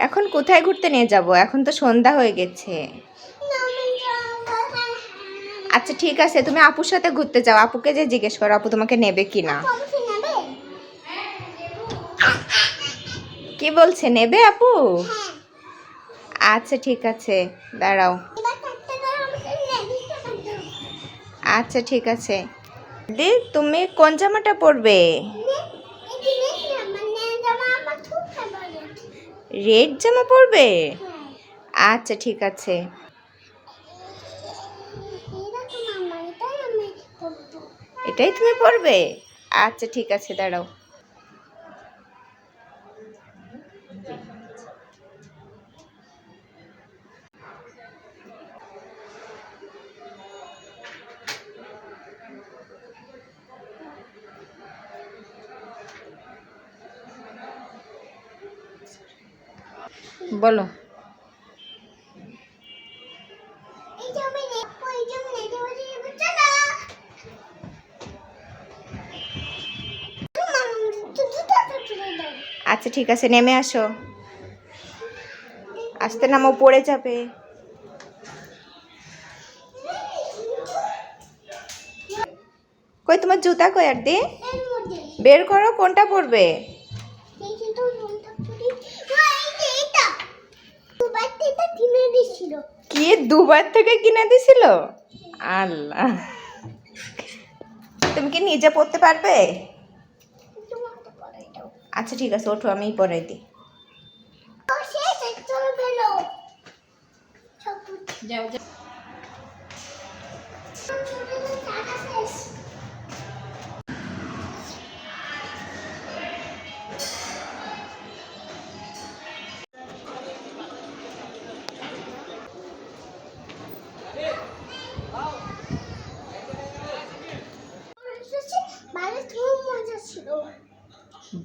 এখন কোথায় ঘুরতে নিয়ে যাব? এখন তো সন্ধ্যা হয়ে গেছে। আচ্ছা ঠিক আছে, তুমি আপুর সাথে ঘুরতে যাও। আপুকে যে জিজ্ঞেস করো আপু তোমাকে নেবে কিনা। কি বলছে, নেবে আপু? আচ্ছা ঠিক আছে, দাঁড়াও। আচ্ছা ঠিক আছে। দি তুমি কোন জামাটা পরবে? রেড জামা পরবে? আচ্ছা ঠিক আছে। এটাই তুমি পরবে? আচ্ছা ঠিক আছে, দাঁড়াও। বলো। আচ্ছা ঠিক আছে, নেমে আসো। আসতে নামো, পড়ে যাবে। কই তোমার জুতা কই? আর দি বের করো, কোনটা পরবে? কি দুবার থেকে কিনে দিছিল? আল্লাহ, তুমি কি নিজে পড়তে পারবে? আচ্ছা ঠিক আছে, ওঠো, আমিই পরাই দিই।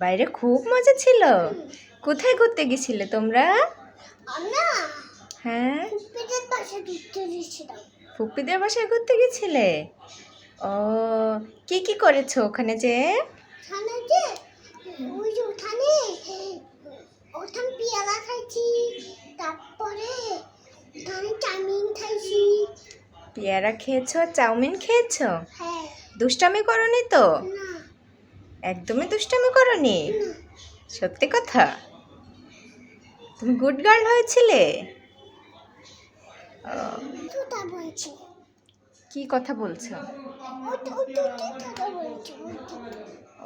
বাইরে খুব মজা ছিল। কোথায় ঘুরতে গেছিলে তোমরা? হ্যাঁ, ফুপ্পিদের বাসায় ঘুরতে গেছিলে। ও, কি কি করেছো ওখানে যে? পেয়ারা খাইছি, তারপরে চাউমিন খাইছি। পেয়ারা খেয়েছো, চাউমিন খেয়েছো? হ্যাঁ। দুষ্টামি করনি তো? না। একদমই দুষ্টামি করনি? সত্যি কথা? তুমি গুড গার্ল হয়েছিলে? কি কথা বলছো?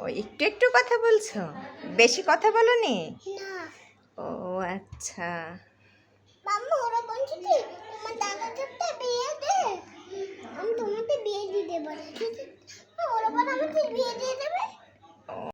ও, একটু একটু কথা বলছো, বেশি কথা বলনি? ও আচ্ছা। ওরা বলছে কি তোমার দাদাকে বিয়ে দে, আমি তোমাকে বিয়ে দিতে পারি। ওরা বলে আমাকে বিয়ে দিয়ে দে,